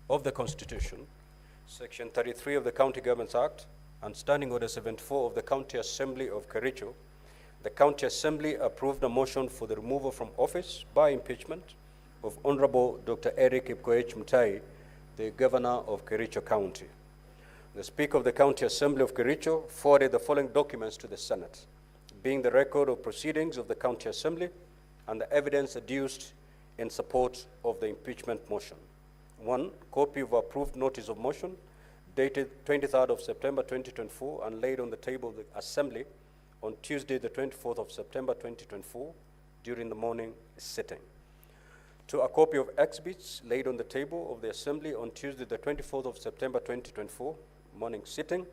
of the Constitution, Section 33 of the County Governments Act, and Standing Order 74 of the County Assembly of Kericho, the County Assembly approved a motion for the removal from office by impeachment of Honorable Dr. Eric Ipkoech Mutai, the Governor of Kericho County. The Speaker of the County Assembly of Kericho forwarded the following documents to the Senate, being the record of proceedings of the County Assembly and the evidence adduced in support of the impeachment motion. 1. Copy of approved notice of motion dated 23rd of September 2024 and laid on the table of the Assembly on Tuesday, the 24th of September 2024 during the morning sitting. 2. A copy of exhibits laid on the table of the Assembly on Tuesday, the 24th of September 2024 morning sitting.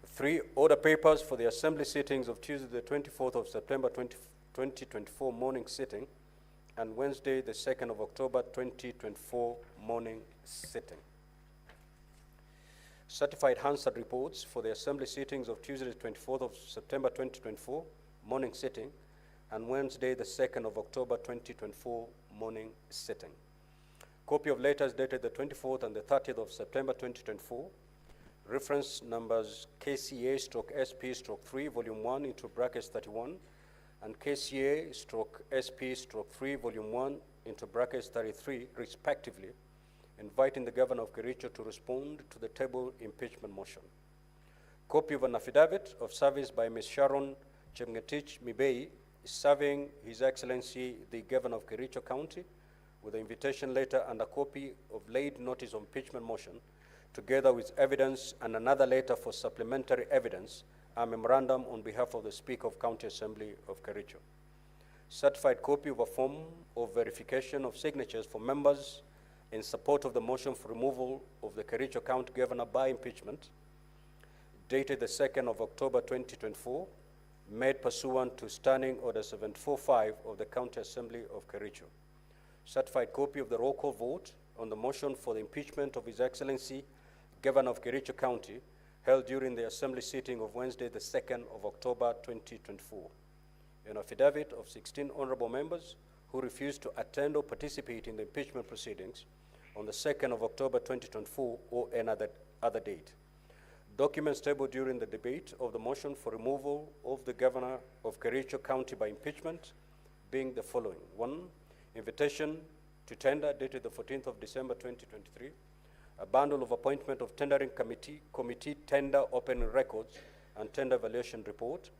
3. Order papers for the Assembly sittings of Tuesday, the 24th of September 2024 morning sitting and Wednesday, the 2nd of October 2024 morning sitting. Certified Hansard reports for the Assembly sittings of Tuesday, the 24th of September 2024 morning sitting and Wednesday, the 2nd of October 2024 morning sitting. Copy of letters dated the 24th and the 30th of September 2024, reference numbers KCA/SP/3 volume 1 into brackets 31 and KCA/SP/3 volume 1 into brackets 33 respectively, inviting the Governor of Kericho to respond to the table impeachment motion. Copy of an affidavit of service by Ms. Sharon Chemgetich Mibei, serving His Excellency the Governor of Kericho County with the invitation letter and a copy of laid notice of impeachment motion, together with evidence and another letter for supplementary evidence, a memorandum on behalf of the Speaker of County Assembly of Kericho. Certified copy of a form of verification of signatures for members in support of the motion for removal of the Kericho County Governor by impeachment, dated the 2nd of October 2024, made pursuant to Standing Order 745 of the County Assembly of Kericho. Certified copy of the roll call vote on the motion for the impeachment of His Excellency Governor of Kericho County, held during the Assembly sitting of Wednesday, the 2nd of October 2024. An affidavit of 16 honorable members who refused to attend or participate in the impeachment proceedings on the 2nd of October 2024 or another date. Documents tabled during the debate of the motion for removal of the Governor of Kericho County by impeachment being the following. 1. Invitation to tender dated the 14th of December 2023. A bundle of appointment of tendering committee tender opening records and tender evaluation report.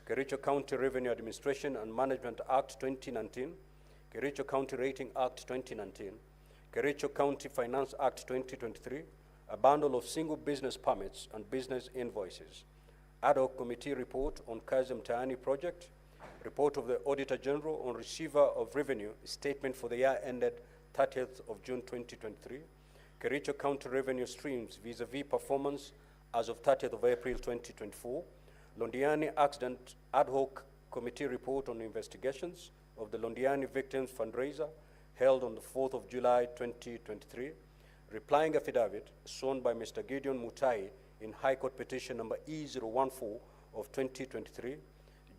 Kericho County Revenue Administration and Management Act 2019. Kericho County Rating Act 2019. Kericho County Finance Act 2023. A bundle of single business permits and business invoices. Ad hoc committee report on Kazi Mtaani project. Report of the Auditor General on Receiver of Revenue statement for the year ended 30th of June 2023. Kericho County revenue streams vis-a-vis performance as of 30th of April 2024. Londiani Accident Ad hoc Committee report on investigations of the Londiani Victims Fundraiser held on the 4th of July 2023. Replying affidavit sworn by Mr. Gideon Mutai in High Court petition number E014 of 2023.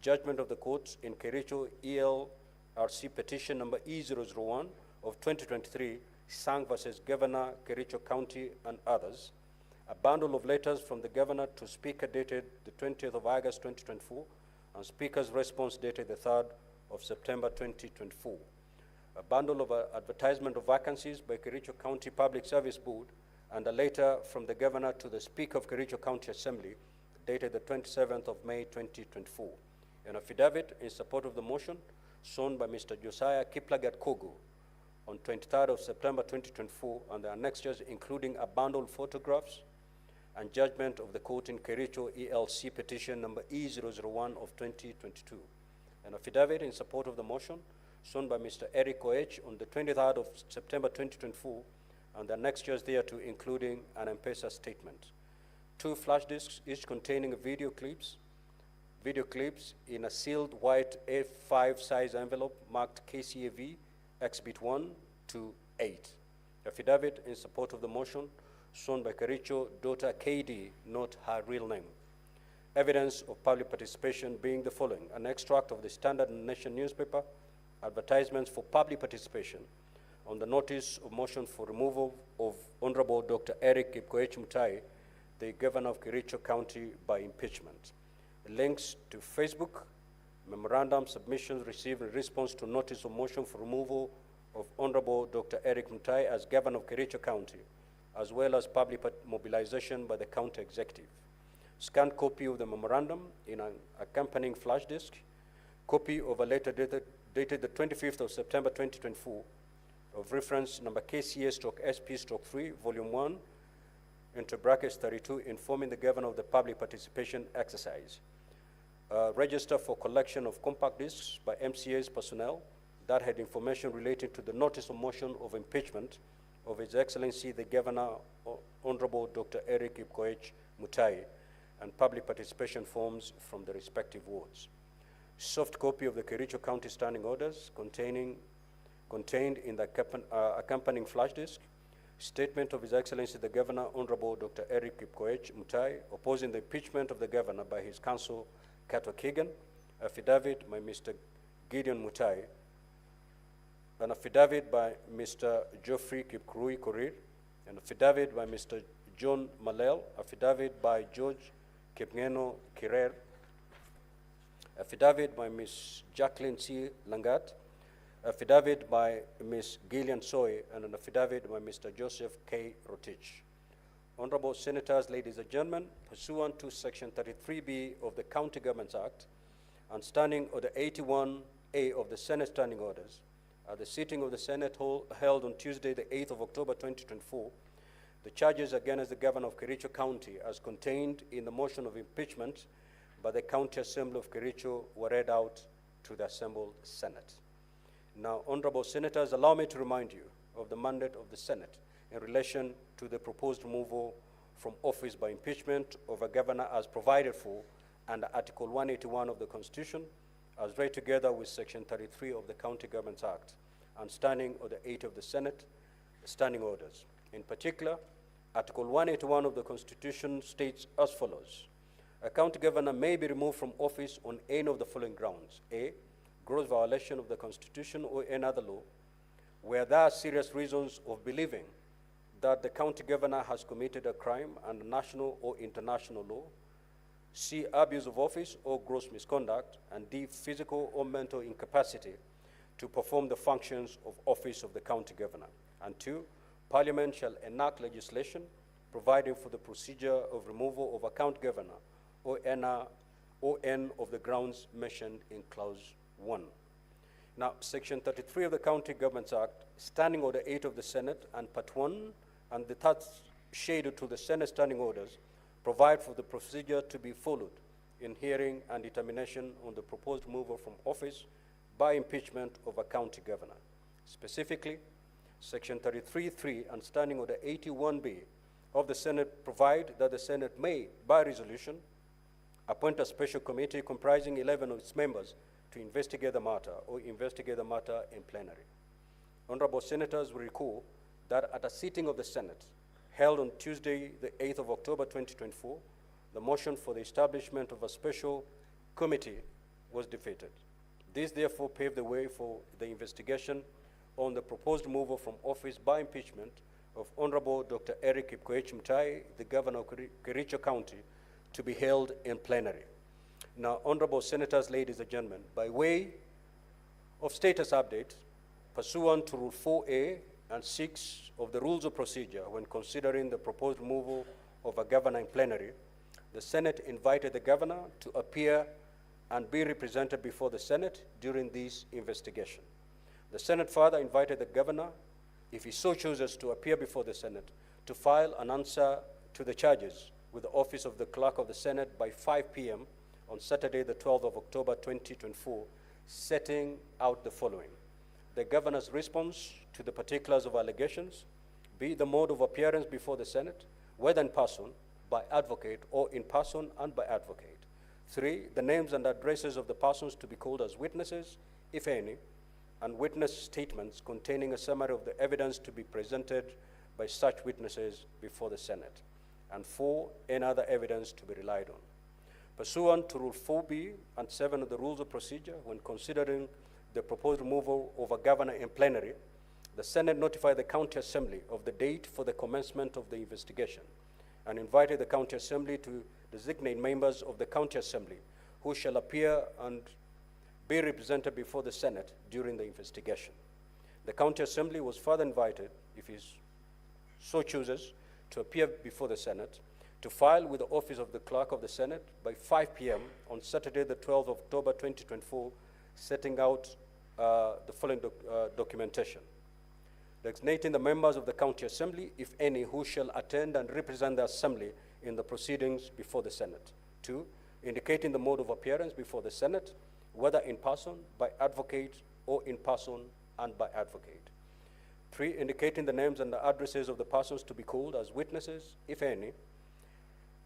Judgment of the courts in Kericho ELRC petition number E001 of 2023, Sang versus Governor, Kericho County and others. A bundle of letters from the Governor to Speaker dated the 20th of August 2024 and Speaker's response dated the 3rd of September 2024. A bundle of advertisement of vacancies by Kericho County Public Service Board and a letter from the Governor to the Speaker of Kericho County Assembly dated the 27th of May 2024. An affidavit in support of the motion sworn by Mr. Josiah Kiplagat Kogo on 23rd of September 2024 and the annexures including a bundle of photographs and judgment of the court in Kericho ELC petition number E001 of 2022. An affidavit in support of the motion sworn by Mr. Eric Koech on the 23rd of September 2024 and the annexures thereto including an M-Pesa statement. 2 flash disks each containing video clips in a sealed white A5 size envelope marked KCAV Exhibit 1 to 8. Affidavit in support of the motion sworn by Kericho daughter KD, not her real name. Evidence of public participation being the following: an extract of the Standard Nation newspaper, advertisements for public participation, on the notice of motion for removal of Honorable Dr. Eric Kipkoech Mutai, the Governor of Kericho County, by impeachment. Links to Facebook, memorandum submissions received in response to notice of motion for removal of Honorable Dr. Eric Mutai as Governor of Kericho County, as well as public mobilization by the county executive. Scanned copy of the memorandum in an accompanying flash disk, copy of a letter dated the 25th of September 2024 of reference number KCA/SP/3, volume 1, into brackets 32, informing the Governor of the public participation exercise. Register for collection of compact discs by MCA's personnel that had information relating to the notice of motion of impeachment of His Excellency the Governor, Honorable Dr. Eric Kipkoech Mutai, and public participation forms from the respective wards. Soft copy of the Kericho County Standing Orders contained in the accompanying flash disk, statement of His Excellency the Governor, Honorable Dr. Eric Kipkoech Mutai, opposing the impeachment of the Governor by his counsel, Kato Keegan, affidavit by Mr. Gideon Mutai, an affidavit by Mr. Geoffrey Kipkurui Korir, an affidavit by Mr. John Malel, affidavit by George Kipngeno Kirer, affidavit by Ms. Jacqueline C. Langat, affidavit by Ms. Gillian Soy, and an affidavit by Mr. Joseph K. Rotich. Honorable Senators, ladies and gentlemen, pursuant to Section 33B of the County Governments Act and Standing Order 81A of the Senate Standing Orders, at the sitting of the Senate held on Tuesday, the 8th of October 2024, the charges against the Governor of Kericho County, as contained in the motion of impeachment by the County Assembly of Kericho, were read out to the assembled Senate. Now, Honorable Senators, allow me to remind you of the mandate of the Senate in relation to the proposed removal from office by impeachment of a governor as provided for under Article 181 of the Constitution, as read together with Section 33 of the County Governments Act and Standing Order 8 of the Senate Standing Orders. In particular, Article 181 of the Constitution states as follows: a county governor may be removed from office on any of the following grounds: A, gross violation of the Constitution or any other law, where there are serious reasons of believing that the county governor has committed a crime under national or international law; C, abuse of office or gross misconduct; and D, physical or mental incapacity to perform the functions of office of the county governor. And 2, Parliament shall enact legislation providing for the procedure of removal of a county governor or any of the grounds mentioned in Clause 1. Now, Section 33 of the County Governments Act, Standing Order 8 of the Senate, and Part 1 and the third schedule to the Senate Standing Orders provide for the procedure to be followed in hearing and determination on the proposed removal from office by impeachment of a county governor. Specifically, Section 33(3) and Standing Order 81B of the Senate provide that the Senate may, by resolution, appoint a special committee comprising 11 of its members to investigate the matter or investigate the matter in plenary. Honorable Senators will recall that at a sitting of the Senate held on Tuesday, the 8th of October 2024, the motion for the establishment of a special committee was defeated. This therefore paved the way for the investigation on the proposed removal from office by impeachment of Honorable Dr. Eric Kipkoech Mutai, the Governor of Kericho County, to be held in plenary. Now, Honorable Senators, ladies and gentlemen, by way of status update, pursuant to Rule 4A and 6 of the Rules of Procedure when considering the proposed removal of a governor in plenary, the Senate invited the governor to appear and be represented before the Senate during this investigation. The Senate further invited the governor, if he so chooses to appear before the Senate, to file an answer to the charges with the Office of the Clerk of the Senate by 5 p.m. on Saturday, the 12th of October 2024, setting out the following: the governor's response to the particulars of allegations, be the mode of appearance before the Senate, whether in person, by advocate, or in person and by advocate. 3, the names and addresses of the persons to be called as witnesses, if any, and witness statements containing a summary of the evidence to be presented by such witnesses before the Senate. And 4, any other evidence to be relied on. Pursuant to Rule 4B and 7 of the Rules of Procedure, when considering the proposed removal of a governor in plenary, the Senate notified the County Assembly of the date for the commencement of the investigation and invited the County Assembly to designate members of the County Assembly who shall appear and be represented before the Senate during the investigation. The County Assembly was further invited, if he so chooses, to appear before the Senate, to file with the Office of the Clerk of the Senate by 5 p.m. on Saturday, the 12th of October 2024, setting out the following documentation. Designating the members of the County Assembly, if any, who shall attend and represent the Assembly in the proceedings before the Senate. 2, indicating the mode of appearance before the Senate, whether in person, by advocate, or in person and by advocate. 3, indicating the names and the addresses of the persons to be called as witnesses, if any,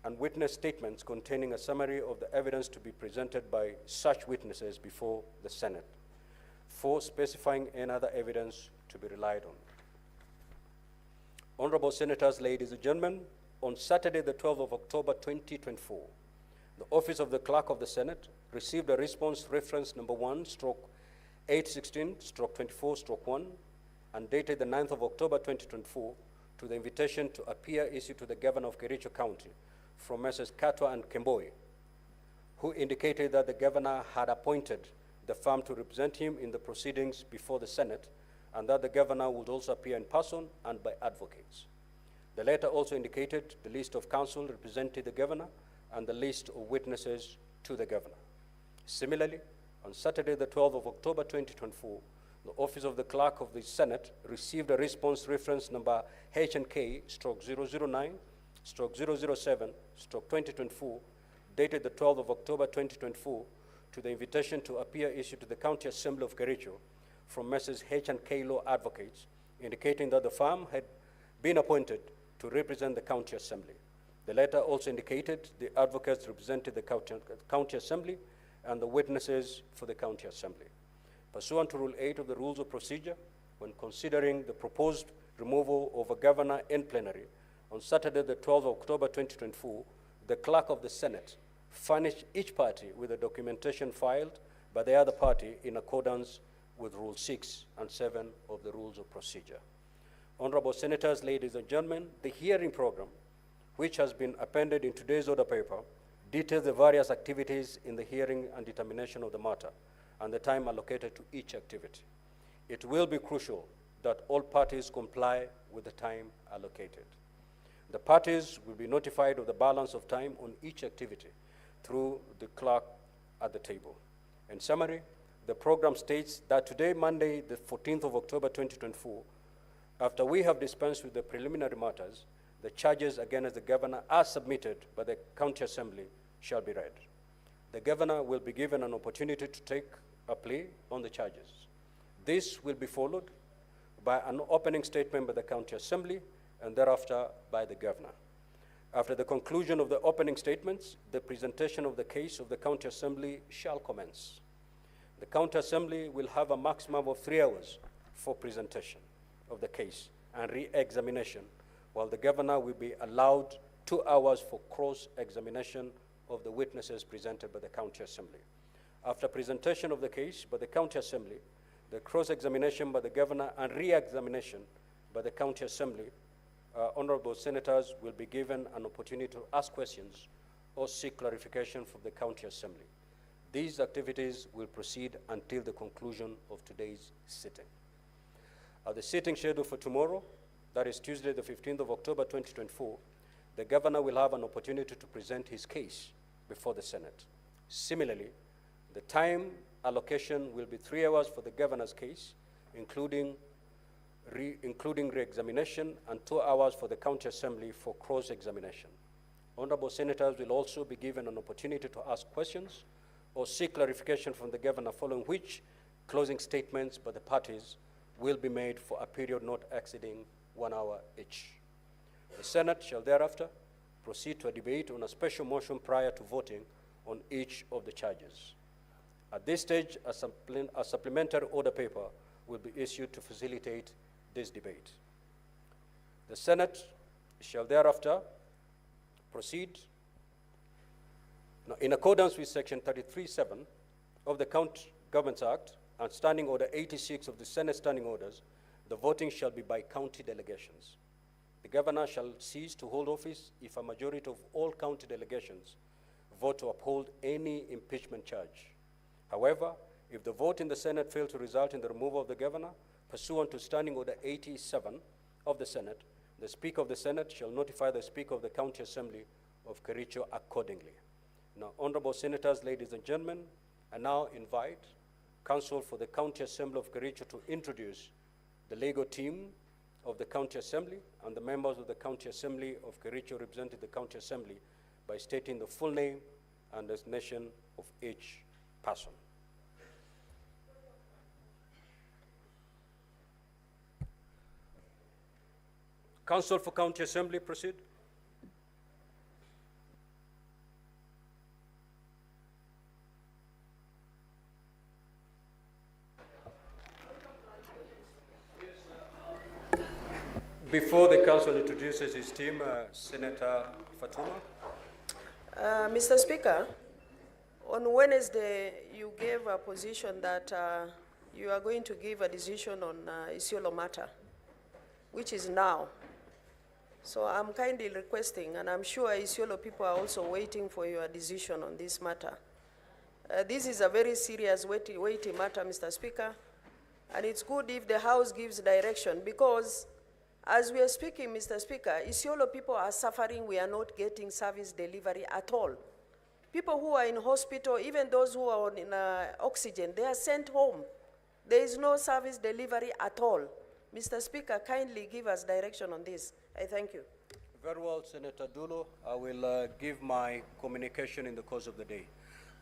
and witness statements containing a summary of the evidence to be presented by such witnesses before the Senate. 4, specifying any other evidence to be relied on. Honorable Senators, ladies and gentlemen, on Saturday, the 12th of October 2024, the Office of the Clerk of the Senate received a response reference number 1/816/24/1 and dated the 9th of October 2024 to the invitation to appear issued to the Governor of Kericho County from Messrs. Katwa and Kemboi, who indicated that the Governor had appointed the firm to represent him in the proceedings before the Senate and that the Governor would also appear in person and by advocates. The letter also indicated the list of counsel representing the Governor and the list of witnesses to the Governor. Similarly, on Saturday, the 12th of October 2024, the Office of the Clerk of the Senate received a response reference number HNK/009/007/2024, dated the 12th of October 2024, to the invitation to appear issued to the County Assembly of Kericho from Messrs. H&K Law Advocates, indicating that the firm had been appointed to represent the County Assembly. The letter also indicated the advocates represented the County Assembly and the witnesses for the County Assembly. Pursuant to Rule 8 of the Rules of Procedure, when considering the proposed removal of a governor in plenary, on Saturday, the 12th of October 2024, the Clerk of the Senate furnished each party with the documentation filed by the other party in accordance with Rule 6 and 7 of the Rules of Procedure. Honorable Senators, ladies and gentlemen, the hearing program, which has been appended in today's order paper, details the various activities in the hearing and determination of the matter and the time allocated to each activity. It will be crucial that all parties comply with the time allocated. The parties will be notified of the balance of time on each activity through the clerk at the table. In summary, the program states that today, Monday, the 14th of October 2024, after we have dispensed with the preliminary matters, the charges against the Governor as submitted by the County Assembly shall be read. The Governor will be given an opportunity to take a plea on the charges. This will be followed by an opening statement by the County Assembly and thereafter by the Governor. After the conclusion of the opening statements, the presentation of the case of the County Assembly shall commence. The County Assembly will have a maximum of 3 hours for presentation of the case and re-examination, while the Governor will be allowed 2 hours for cross-examination of the witnesses presented by the County Assembly. After presentation of the case by the County Assembly, the cross-examination by the Governor and re-examination by the County Assembly, honorable senators will be given an opportunity to ask questions or seek clarification from the County Assembly. These activities will proceed until the conclusion of today's sitting. At the sitting scheduled for tomorrow, that is Tuesday, the 15th of October 2024, the Governor will have an opportunity to present his case before the Senate. Similarly, the time allocation will be 3 hours for the Governor's case, including re-examination, and 2 hours for the County Assembly for cross-examination. Honorable senators will also be given an opportunity to ask questions or seek clarification from the Governor, following which closing statements by the parties will be made for a period not exceeding 1 hour each. The Senate shall thereafter proceed to a debate on a special motion prior to voting on each of the charges. At this stage, a supplementary order paper will be issued to facilitate this debate. The Senate shall thereafter proceed in accordance with Section 33(7) of the County Governments Act and Standing Order 86 of the Senate Standing Orders. The voting shall be by county delegations. The governor shall cease to hold office if a majority of all county delegations vote to uphold any impeachment charge. However, if the vote in the Senate fails to result in the removal of the governor, pursuant to Standing Order 87 of the Senate, the Speaker of the Senate shall notify the Speaker of the County Assembly of Kericho accordingly. Now, honorable senators, ladies and gentlemen, I now invite Counsel for the County Assembly of Kericho to introduce the legal team of the County Assembly and the members of the County Assembly of Kericho representing the County Assembly by stating the full name and designation of each person. Counsel for County Assembly, proceed. Before the council introduces his team, Senator Fatuma. Mr. Speaker, on Wednesday, you gave a position that you are going to give a decision on Isiolo matter, which is now. So I'm kindly requesting, and I'm sure Isiolo people are also waiting for your decision on this matter. This is a very serious, weighty matter, Mr. Speaker, and it's good if the House gives direction, because as we are speaking, Mr. Speaker, Isiolo people are suffering. We are not getting service delivery at all. People who are in hospital, even those who are in oxygen, they are sent home. There is no service delivery at all. Mr. Speaker, kindly give us direction on this. I thank you. Very well, Senator Dulo. I will give my communication in the course of the day.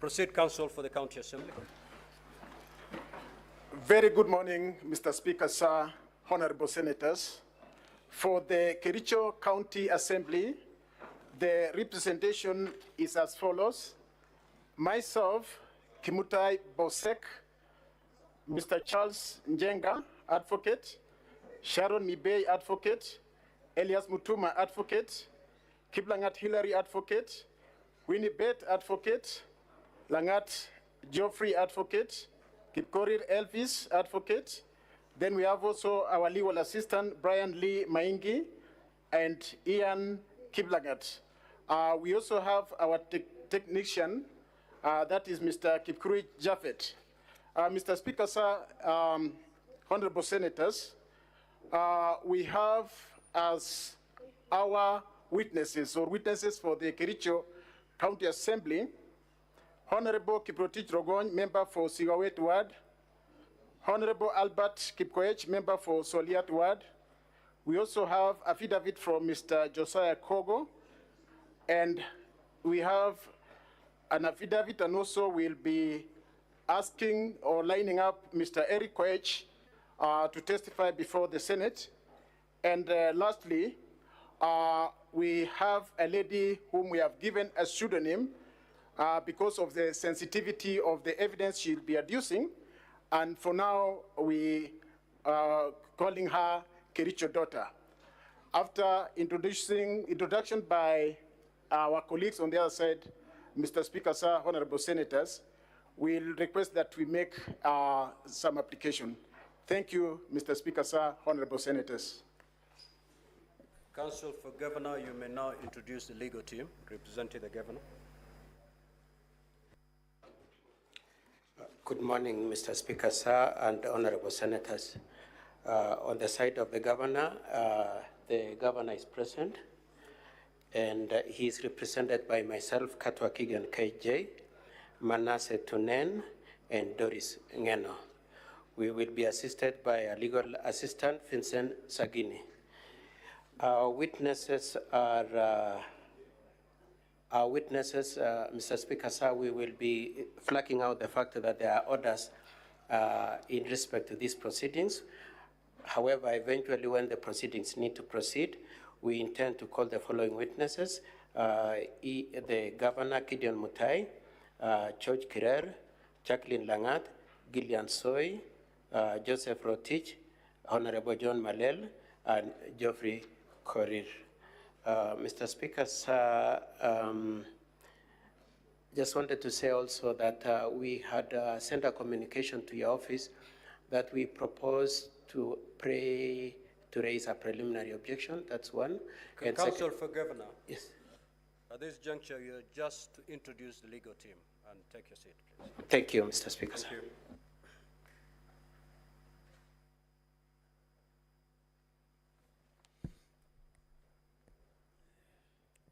Proceed, Counsel for the County Assembly. Very good morning, Mr. Speaker, sir, honorable senators. For the Kericho County Assembly, the representation is as follows. Myself, Mutai Bosek, Mr. Charles Njenga, advocate, Sharon Mibei, advocate, Elias Mutuma, advocate, Kiplangat Hillary, advocate, Winnie Bet, advocate, Langat Geoffrey, advocate, Kipkorir Elvis, advocate. Then we have also our legal assistant, Brian Lee Maingi, and Ian Kiplangat. We also have our technician, that is Mr. Kipkuri Jaffet. Mr. Speaker, sir, honorable senators, we have as our witnesses for the Kericho County Assembly, Honorable Kiprotich Rogony, member for Sigawet Ward, Honorable Albert Kipkoech, member for Soliat Ward. We also have affidavit from Mr. Josiah Kogo, and we have an affidavit, and also we'll be asking or lining up Mr. Eric Koech to testify before the Senate. And lastly, we have a lady whom we have given a pseudonym because of the sensitivity of the evidence she'll be adducing. And for now, we are calling her Kericho daughter. After introduction by our colleagues on the other side, Mr. Speaker, sir, honorable senators, we'll request that we make some application. Thank you, Mr. Speaker, sir, honorable senators. Counsel for Governor, you may now introduce the legal team representing the Governor. Good morning, Mr. Speaker, sir, and honorable senators. On the side of the Governor is present, and he is represented by myself, Katwa Kigan KJ, Manasseh Tunen, and Doris Ngeno. We will be assisted by a legal assistant, Vincent Sagini. Our witnesses, Mr. Speaker, sir, we will be flagging out the fact that there are orders in respect to these proceedings. However, eventually when the proceedings need to proceed, we intend to call the following witnesses: the Governor, Gideon Mutai, George Kirer, Jacqueline Langat, Gillian Soy, Joseph Rotich, Honorable John Malel, and Geoffrey Korir. Mr. Speaker, sir, just wanted to say also that we had sent a communication to your office that we propose to raise a preliminary objection. That's one. And Counsel for Governor, yes. at this juncture, you're just to introduce the legal team and take your seat, please. Thank you, Mr. Speaker. Thank you.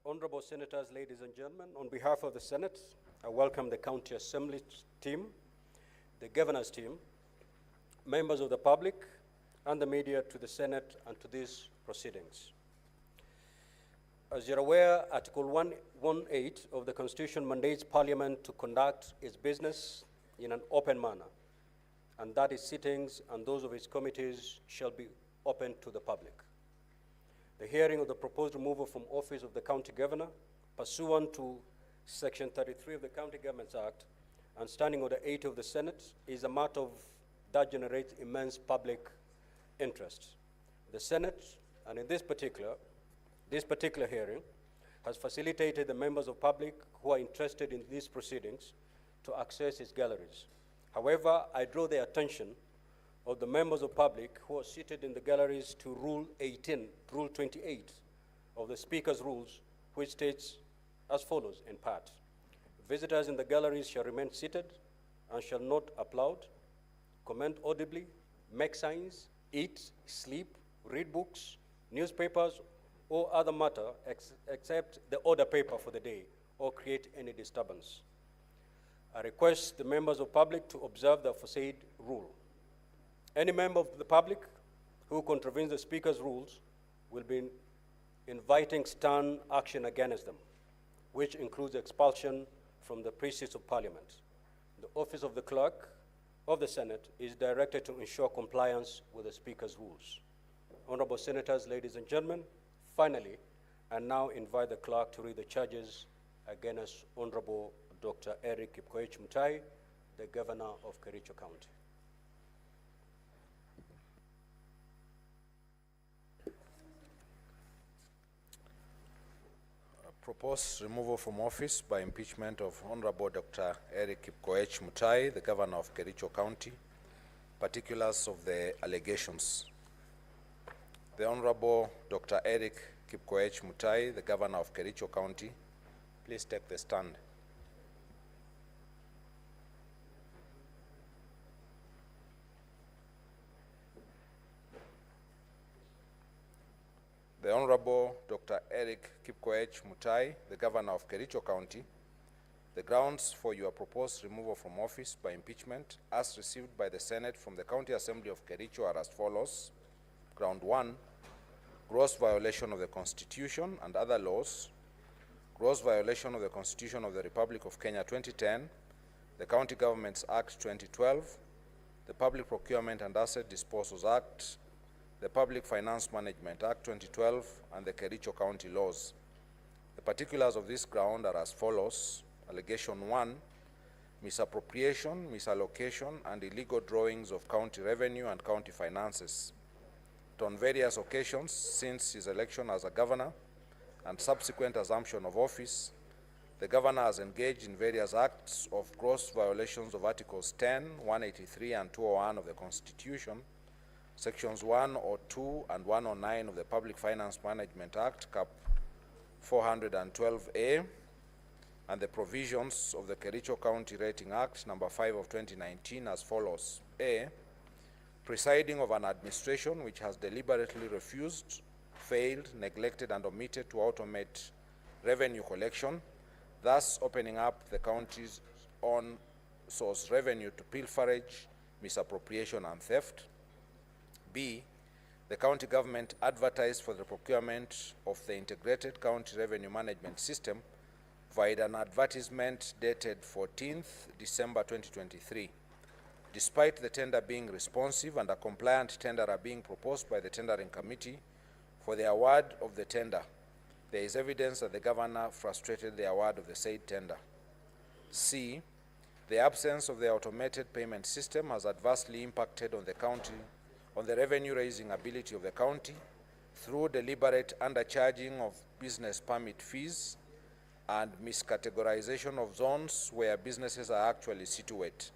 Honorable Senators, ladies and gentlemen, on behalf of the Senate, I welcome the County Assembly team, the Governor's team, members of the public, and the media to the Senate and to these proceedings. As you're aware, Article 118 of the Constitution mandates Parliament to conduct its business in an open manner, and that its sittings and those of its committees shall be open to the public. The hearing of the proposed removal from office of the County Governor, pursuant to Section 33 of the County Governments Act and Standing Order 8 of the Senate, is a matter that generates immense public interest. The Senate, and in this particular hearing, has facilitated the members of public who are interested in these proceedings to access its galleries. However, I draw the attention of the members of public who are seated in the galleries to Rule 28 of the Speaker's Rules, which states as follows in part: visitors in the galleries shall remain seated and shall not applaud, comment audibly, make signs, eat, sleep, read books, newspapers, or other matter except the order paper for the day, or create any disturbance. I request the members of public to observe the aforesaid rule. Any member of the public who contravenes the Speaker's rules will be inviting stern action against them, which includes expulsion from the precincts of Parliament. The office of the Clerk of the Senate is directed to ensure compliance with the Speaker's rules. Honorable Senators, ladies and gentlemen, finally, I now invite the Clerk to read the charges against Honorable Dr. Eric Kipkoech Mutai, the Governor of Kericho County. Proposed removal from office by impeachment of Honorable Dr. Eric Kipkoech Mutai, the Governor of Kericho County. Particulars of the allegations. The Honorable Dr. Eric Kipkoech Mutai, the Governor of Kericho County, please take the stand. The Honorable Dr. Eric Kipkoech Mutai, the Governor of Kericho County, the grounds for your proposed removal from office by impeachment, as received by the Senate from the County Assembly of Kericho, are as follows. Ground 1, gross violation of the Constitution and other laws, gross violation of the Constitution of the Republic of Kenya 2010, the County Governments Act 2012, the Public Procurement and Asset Disposals Act, the Public Finance Management Act 2012, and the Kericho County laws. The particulars of this ground are as follows. Allegation 1, misappropriation, misallocation, and illegal drawings of county revenue and county finances. On various occasions since his election as a governor and subsequent assumption of office, the governor has engaged in various acts of gross violations of Articles 10, 183, and 201 of the Constitution, Sections 102 and 109 of the Public Finance Management Act, Cap 412A, and the provisions of the Kericho County Rating Act, number 5 of 2019, as follows. A, presiding of an administration which has deliberately refused, failed, neglected, and omitted to automate revenue collection, thus opening up the county's own source revenue to pilferage, misappropriation, and theft. B, the county government advertised for the procurement of the Integrated County Revenue Management System via an advertisement dated 14th December 2023. Despite the tender being responsive and a compliant tenderer being proposed by the tendering committee for the award of the tender, there is evidence that the governor frustrated the award of the said tender. C, the absence of the automated payment system has adversely impacted on the revenue-raising ability of the county through deliberate undercharging of business permit fees and miscategorization of zones where businesses are actually situated.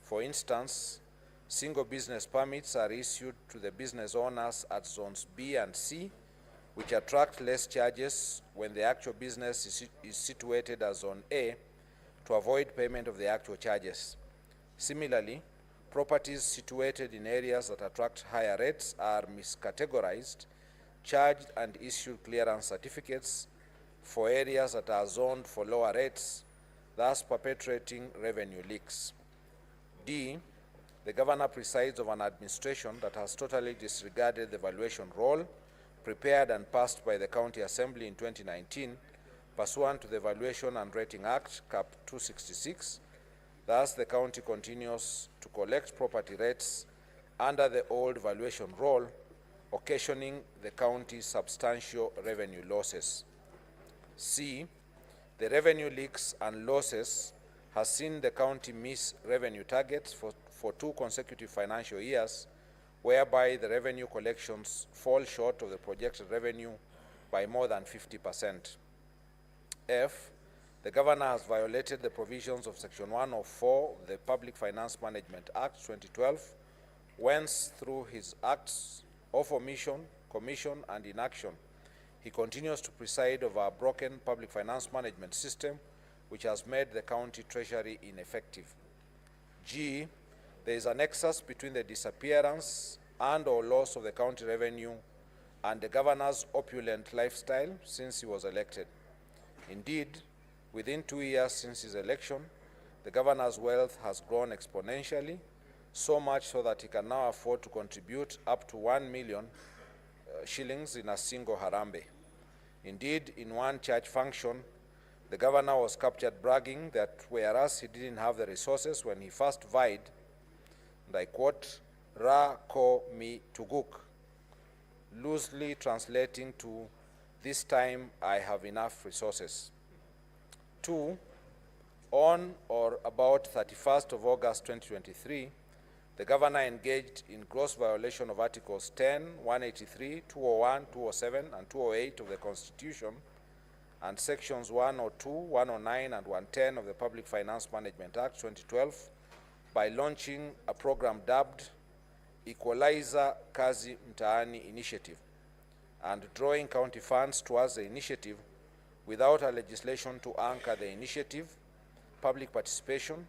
For instance, Single business permits are issued to the business owners at zones B and C, which attract less charges when the actual business is situated as zone A to avoid payment of the actual charges. Similarly, properties situated in areas that attract higher rates are miscategorized, charged and issued clearance certificates for areas that are zoned for lower rates, thus perpetuating revenue leaks. D, the governor presides over an administration that has totally disregarded the valuation role prepared and passed by the County Assembly in 2019 pursuant to the Valuation and Rating Act, Cap 266. Thus, the county continues to collect property rates under the old valuation role, occasioning the county substantial revenue losses. C, the revenue leaks and losses has seen the county miss revenue targets for 2 consecutive financial years, whereby the revenue collections fall short of the projected revenue by more than 50%. F, the governor has violated the provisions of Section 104 of the Public Finance Management Act 2012, whence through his acts of omission, commission, and inaction, he continues to preside over a broken public finance management system which has made the county treasury ineffective. G, there is a nexus between the disappearance and or loss of the county revenue and the governor's opulent lifestyle since he was elected. Indeed, within 2 years since his election, the governor's wealth has grown exponentially, so much so that he can now afford to contribute up to 1 million shillings in a single harambe. Indeed, in one church function, the governor was captured bragging that whereas he didn't have the resources when he first vied, and I quote, Ra ko mi tuguk, loosely translating to, this time I have enough resources. 2, on or about 31st of August 2023, the governor engaged in gross violation of Articles 10, 183, 201, 207, and 208 of the Constitution and Sections 102, 109, and 110 of the Public Finance Management Act 2012 by launching a program dubbed Equalizer Kazi Mtaani Initiative and drawing county funds towards the initiative without a legislation to anchor the initiative, public participation,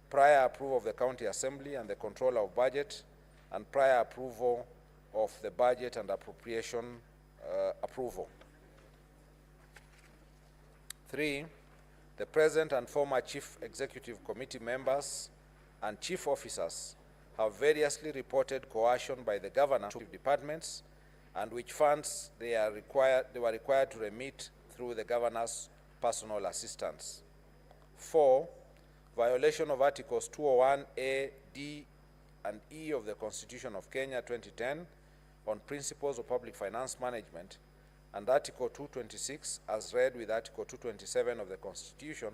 prior approval of the County Assembly and the Controller of Budget, and prior approval of the budget and appropriation approval. 3, the present and former Chief Executive Committee members and chief officers have variously reported coercion by the governor to departments and which funds they were required to remit through the governor's personal assistance. 4, violation of Articles 201A, D, and E of the Constitution of Kenya 2010 on principles of public finance management, and Article 226 as read with Article 227 of the Constitution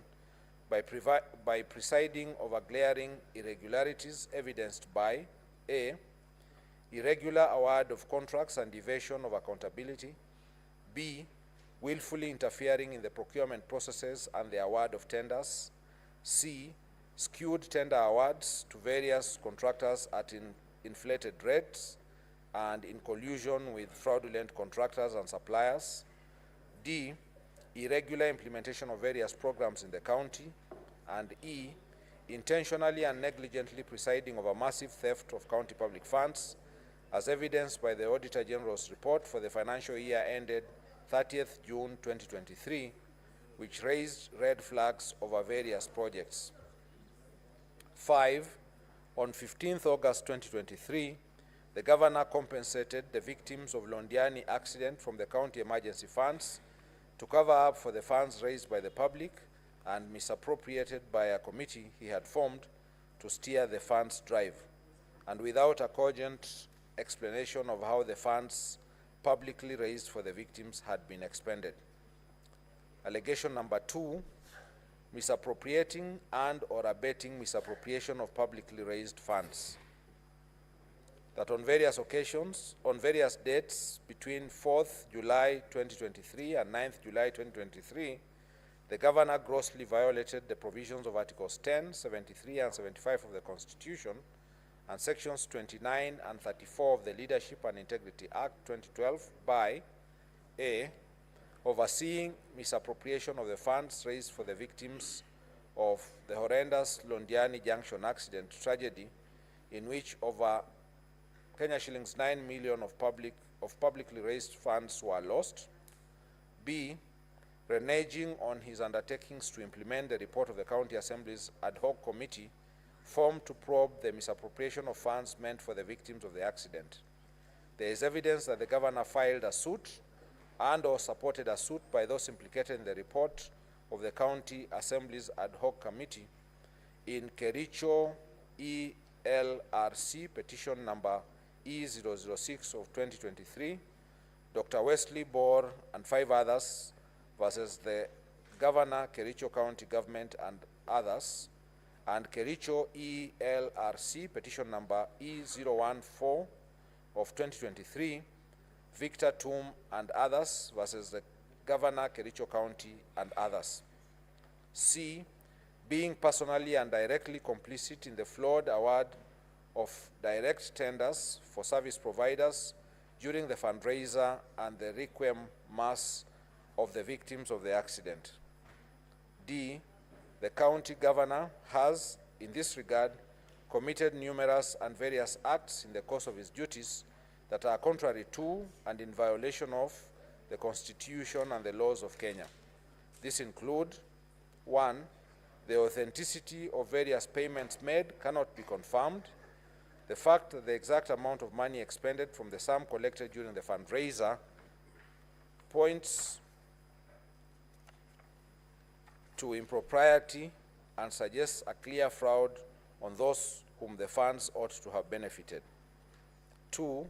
by presiding over glaring irregularities evidenced by A, irregular award of contracts and evasion of accountability, B, willfully interfering in the procurement processes and the award of tenders, C, skewed tender awards to various contractors at inflated rates and in collusion with fraudulent contractors and suppliers, D, irregular implementation of various programs in the county, and E, intentionally and negligently presiding over massive theft of county public funds, as evidenced by the Auditor General's report for the financial year ended 30th June 2023, which raised red flags over various projects. 5, on 15th August 2023, the governor compensated the victims of Londiani accident from the county emergency funds to cover up for the funds raised by the public and misappropriated by a committee he had formed to steer the funds drive, and without a cogent explanation of how the funds publicly raised for the victims had been expended. Allegation number 2, misappropriating and or abetting misappropriation of publicly raised funds. That on various occasions, on various dates between 4th July 2023 and 9th July 2023, the governor grossly violated the provisions of Articles 10, 73, and 75 of the Constitution and sections 29 and 34 of the Leadership and Integrity Act 2012 by A, overseeing misappropriation of the funds raised for the victims of the horrendous Londiani Junction accident tragedy, in which over Kenya shillings 9 million of publicly raised funds were lost. B, reneging on his undertakings to implement the report of the County Assembly's ad hoc committee formed to probe the misappropriation of funds meant for the victims of the accident. There is evidence that the governor filed a suit and or supported a suit by those implicated in the report of the County Assembly's ad hoc committee in Kericho ELRC petition number E006 of 2023, Dr. Wesley Bor and 5 others versus the Governor, Kericho County Government and others, and Kericho ELRC petition number E014 of 2023, Victor Tum and others versus the Governor, Kericho County and others. C, being personally and directly complicit in the flawed award of direct tenders for service providers during the fundraiser and the requiem mass of the victims of the accident. D, the county governor has, in this regard, committed numerous and various acts in the course of his duties that are contrary to and in violation of the Constitution and the laws of Kenya. These include: 1, the authenticity of various payments made cannot be confirmed. The fact that the exact amount of money expended from the sum collected during the fundraiser points to impropriety and suggests a clear fraud on those whom the funds ought to have benefited. 2,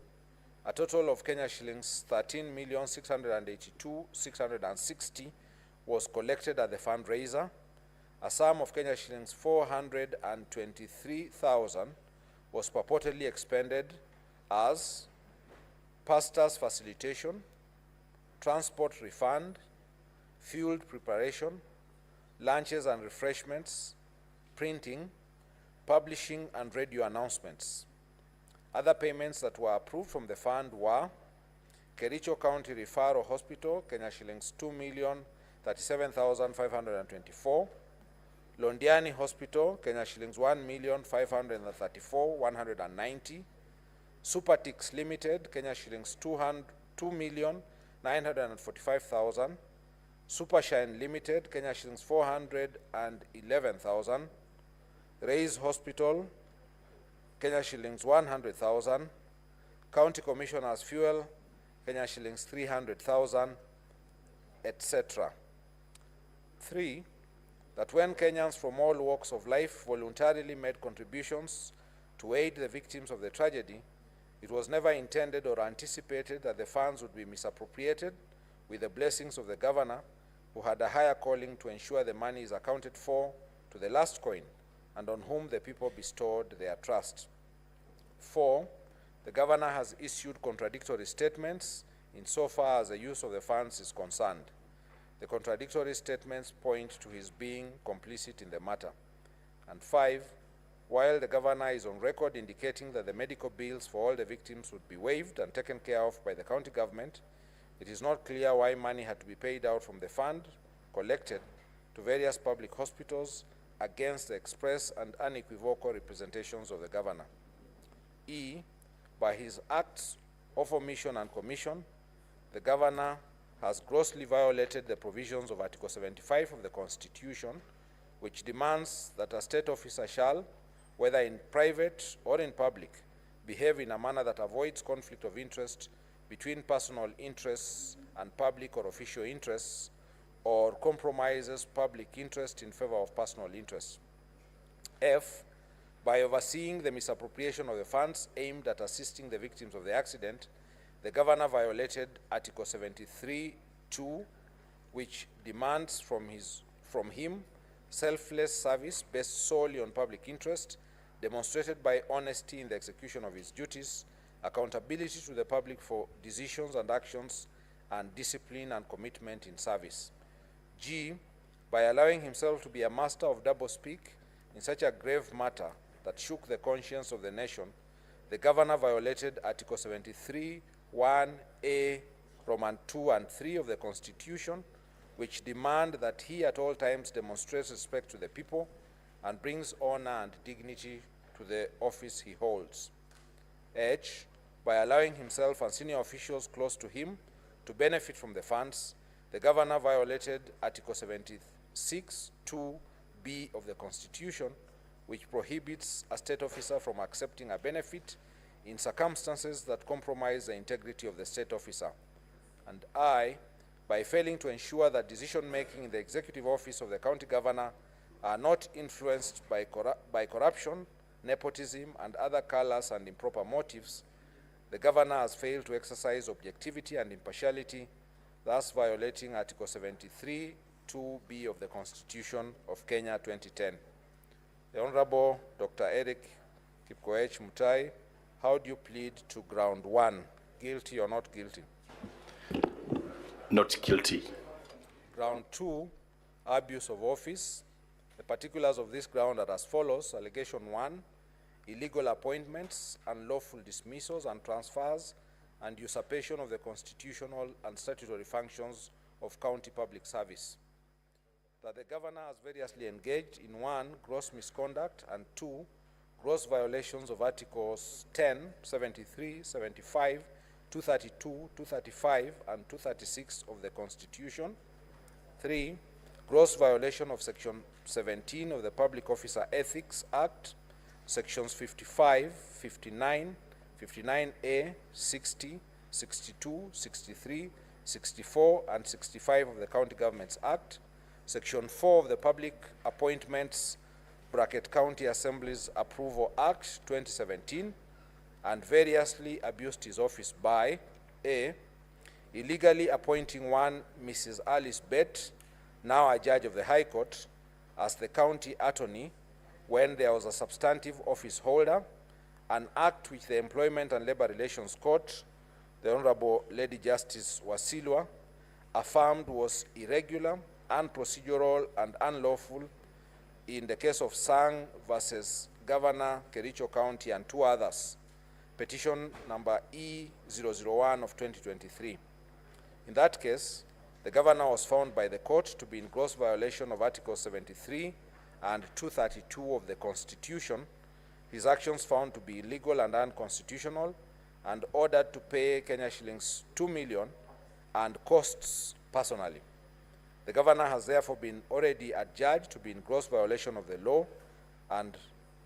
a total of Kenya shillings 13,682,660 was collected at the fundraiser. A sum of Kenya shillings 423,000 was purportedly expended as pastor's facilitation, transport refund, field preparation, lunches and refreshments, printing, publishing and radio announcements. Other payments that were approved from the fund were: Kericho County Referral Hospital, Kenya shillings 2,037,524. Londiani Hospital, Kenya shillings 1,534,190. Supertix Limited, Kenya shillings 2,945,000. Supershine Limited, Kenya shillings 411,000. Raise Hospital, Kenya shillings 100,000. County Commissioner's Fuel, Kenya shillings 300,000, etc. 3, that when Kenyans from all walks of life voluntarily made contributions to aid the victims of the tragedy, it was never intended or anticipated that the funds would be misappropriated with the blessings of the governor, who had a higher calling to ensure the money is accounted for to the last coin and on whom the people bestowed their trust. 4, the governor has issued contradictory statements insofar as the use of the funds is concerned. The contradictory statements point to his being complicit in the matter. And 5, while the governor is on record indicating that the medical bills for all the victims would be waived and taken care of by the county government, it is not clear why money had to be paid out from the fund collected to various public hospitals against the express and unequivocal representations of the governor. E, by his acts of omission and commission, the governor has grossly violated the provisions of Article 75 of the Constitution, which demands that a state officer shall, whether in private or in public, behave in a manner that avoids conflict of interest between personal interests and public or official interests, or compromises public interest in favor of personal interests. F, by overseeing the misappropriation of the funds aimed at assisting the victims of the accident, the governor violated Article 73(2), which demands from him selfless service based solely on public interest, demonstrated by honesty in the execution of his duties, accountability to the public for decisions and actions, and discipline and commitment in service. G, by allowing himself to be a master of doublespeak in such a grave matter that shook the conscience of the nation, the governor violated Article 73, 1A, Roman 2 and 3 of the Constitution, which demand that he at all times demonstrates respect to the people and brings honor and dignity to the office he holds. H, by allowing himself and senior officials close to him to benefit from the funds, the governor violated Article 76, 2B of the Constitution, which prohibits a state officer from accepting a benefit in circumstances that compromise the integrity of the state officer. And I, by failing to ensure that decision-making in the executive office of the county governor are not influenced by corruption, nepotism, and other callous and improper motives, the governor has failed to exercise objectivity and impartiality, thus violating Article 73, 2B of the Constitution of Kenya 2010. The Honorable Dr. Eric Kipkoech Mutai, how do you plead to ground 1, guilty or not guilty? Not guilty. Ground 2, abuse of office. The particulars of this ground are as follows. Allegation 1, illegal appointments, unlawful dismissals and transfers, and usurpation of the constitutional and statutory functions of county public service. That the governor has variously engaged in 1, gross misconduct, and 2, gross violations of Articles 10, 73, 75, 232, 235, and 236 of the Constitution. 3, gross violation of Section 17 of the Public Officer Ethics Act, Sections 55, 59, 59A, 60, 62, 63, 64, and 65 of the County Governments Act, Section 4 of the Public Appointments County Assemblies Approval Act 2017, and variously abused his office by A, illegally appointing 1 Mrs. Alice Bett, now a judge of the High Court, as the county attorney when there was a substantive office holder, an act which the Employment and Labor Relations Court, the Honorable Lady Justice Wasilwa, affirmed was irregular, unprocedural, and unlawful in the case of Sang versus Governor Kericho County and 2 others, petition number E001 of 2023. In that case, the governor was found by the court to be in gross violation of Article 73 and 232 of the Constitution, his actions found to be illegal and unconstitutional, and ordered to pay Kenya shillings 2 million and costs personally. The governor has therefore been already adjudged to be in gross violation of the law, and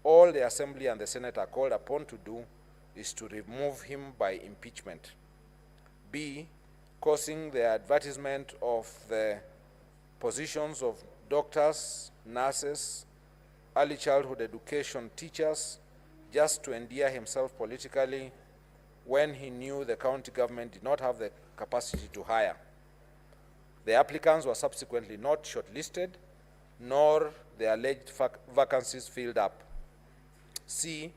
all the Assembly and the Senate are called upon to do is to remove him by impeachment. B, causing the advertisement of the positions of doctors, nurses, early childhood education teachers, just to endear himself politically when he knew the county government did not have the capacity to hire. The applicants were subsequently not shortlisted, nor the alleged vacancies filled up. C,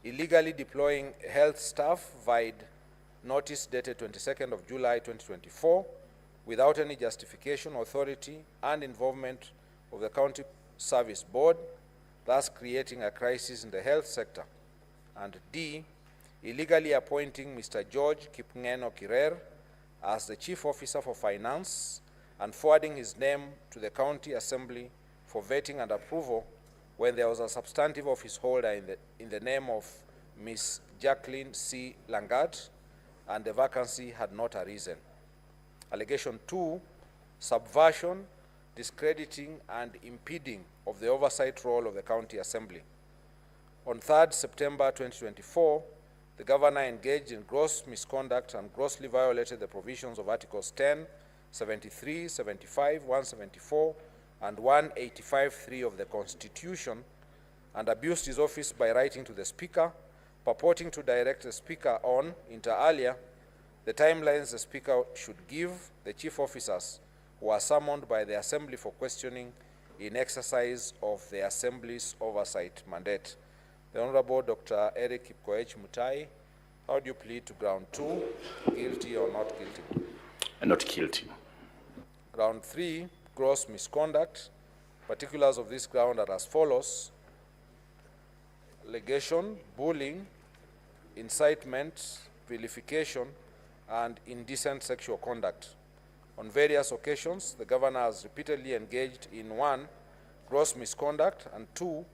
illegally deploying health staff via notice dated 22nd of July 2024 without any justification, authority, and involvement of the County Service Board, thus creating a crisis in the health sector. And D, illegally appointing Mr. George Kipngeno Kirer as the Chief Officer for Finance and forwarding his name to the County Assembly for vetting and approval when there was a substantive office holder in the name of Ms. Jacqueline C. Langat, and the vacancy had not arisen. Allegation 2, subversion, discrediting, and impeding of the oversight role of the County Assembly. On 3rd September 2024, the governor engaged in gross misconduct and grossly violated the provisions of Articles 10, 73, 75, 174, and 185(3) of the Constitution, and abused his office by writing to the Speaker, purporting to direct the Speaker on, inter alia, the timelines the Speaker should give the chief officers who are summoned by the Assembly for questioning in exercise of the Assembly's oversight mandate. The Honorable Dr. Eric Kipkoech Mutai, how do you plead to ground 2, guilty or not guilty? Not guilty. Ground 3, gross misconduct. Particulars of this ground are as follows. ligation, bullying, incitement, vilification, and indecent sexual conduct. On various occasions, the governor has repeatedly engaged in 1, gross misconduct, and 2,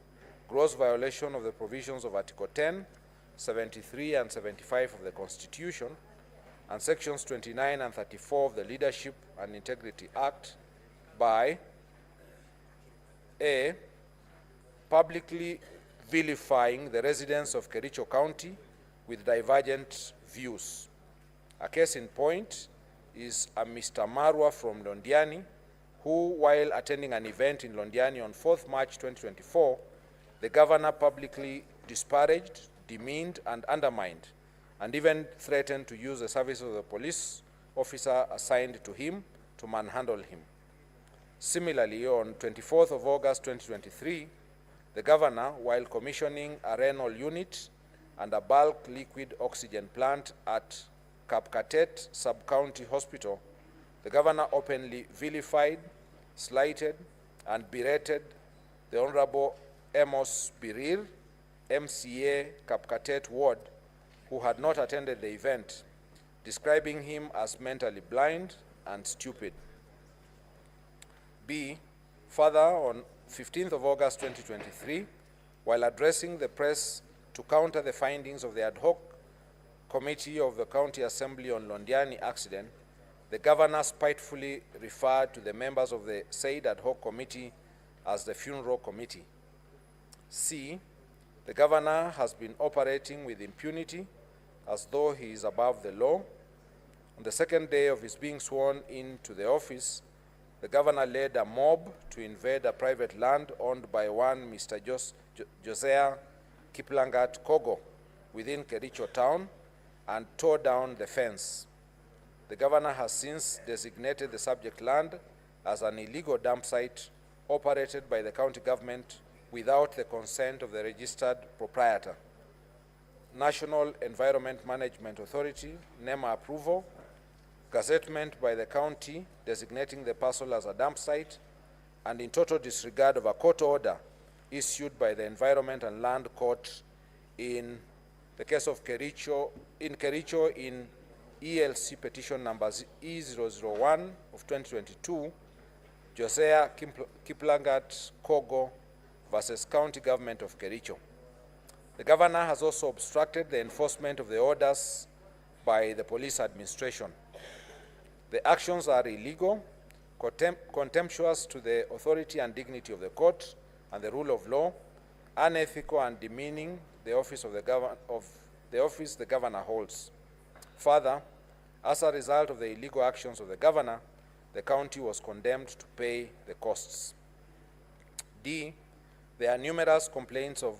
gross violation of the provisions of Article 10, 73, and 75 of the Constitution, and Sections 29 and 34 of the Leadership and Integrity Act by A, publicly vilifying the residents of Kericho County with divergent views. A case in point is a Mr. Marwa from Londiani, who, while attending an event in Londiani on 4th March 2024, the governor publicly disparaged, demeaned, and undermined, and even threatened to use the services of the police officer assigned to him to manhandle him. Similarly, on 24th of August 2023, the governor, while commissioning a renal unit and a bulk liquid oxygen plant at Kapkatet Sub-County Hospital, the governor openly vilified, slighted, and berated the Honorable Amos Birir, MCA Kapkatet Ward, who had not attended the event, describing him as mentally blind and stupid. B, further, on 15th of August 2023, while addressing the press to counter the findings of the ad hoc committee of the County Assembly on Londiani accident, the governor spitefully referred to the members of the said ad hoc committee as the funeral committee. C, the governor has been operating with impunity as though he is above the law. On the second day of his being sworn into the office, the governor led a mob to invade a private land owned by one Mr. Josiah Kiplangat Kogo within Kericho town and tore down the fence. The governor has since designated the subject land as an illegal dump site operated by the county government without the consent of the registered proprietor. National Environment Management Authority, NEMA approval, gazettement by the county designating the parcel as a dump site, and in total disregard of a court order issued by the Environment and Land Court in the case of Kericho in ELC petition number E001 of 2022, Josiah Kiplangat Kogo versus County Government of Kericho. The governor has also obstructed the enforcement of the orders by the police administration. The actions are illegal, contemptuous to the authority and dignity of the court and the rule of law, unethical and demeaning the office of the governor holds. Further, as a result of the illegal actions of the governor, the county was condemned to pay the costs. D, there are numerous complaints of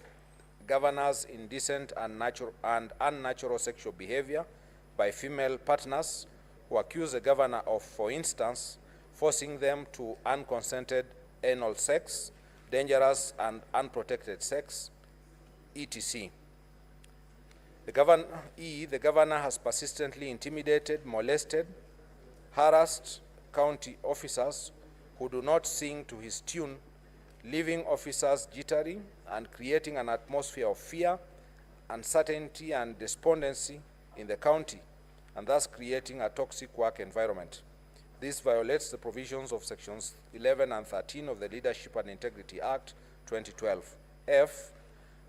governors' indecent and unnatural sexual behavior by female partners who accuse the governor of, for instance, forcing them to unconsented anal sex, dangerous and unprotected sex, etc. The governor has persistently intimidated, molested, harassed county officers who do not sing to his tune, leaving officers jittery and creating an atmosphere of fear, uncertainty, and despondency in the county, and thus creating a toxic work environment. This violates the provisions of Sections 11 and 13 of the Leadership and Integrity Act 2012. F,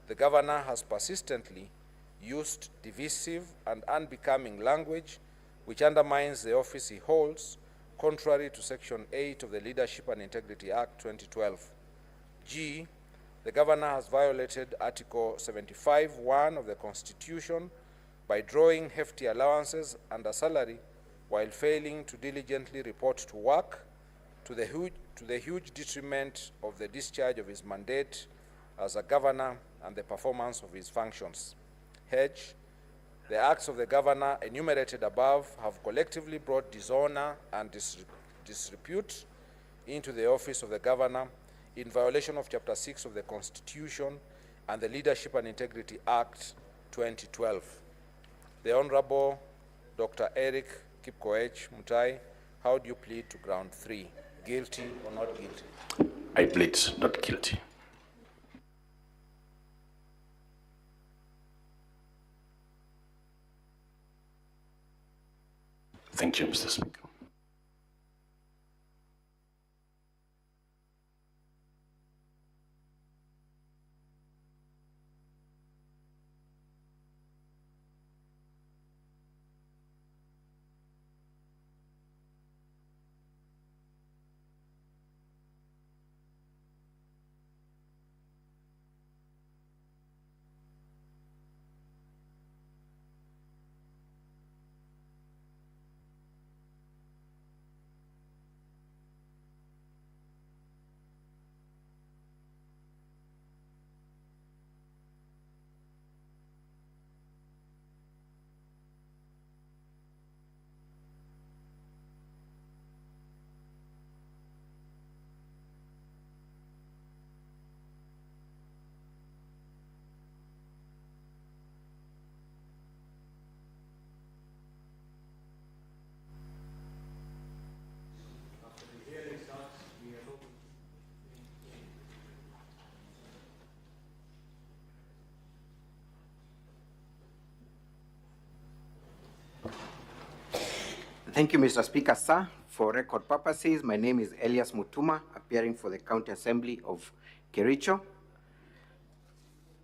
the governor has persistently used divisive and unbecoming language which undermines the office he holds, contrary to Section 8 of the Leadership and Integrity Act 2012. G, the governor has violated Article 75(1) of the Constitution by drawing hefty allowances and a salary while failing to diligently report to work, to the huge detriment of the discharge of his mandate as a governor and the performance of his functions. H, the acts of the governor enumerated above have collectively brought dishonor and disrepute into the office of the governor in violation of Chapter 6 of the Constitution and the Leadership and Integrity Act 2012. The Honorable Dr. Eric Kipkoech Mutai, how do you plead to ground 3? Guilty or not guilty? I plead not guilty. Thank you, Mr. Speaker. Thank you, Mr. Speaker, sir. For record purposes, my name is Elias Mutuma, appearing for the County Assembly of Kericho.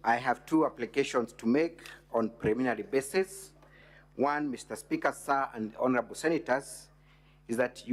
I have two applications to make on preliminary basis. One, Mr. Speaker, sir, and honorable senators, is that you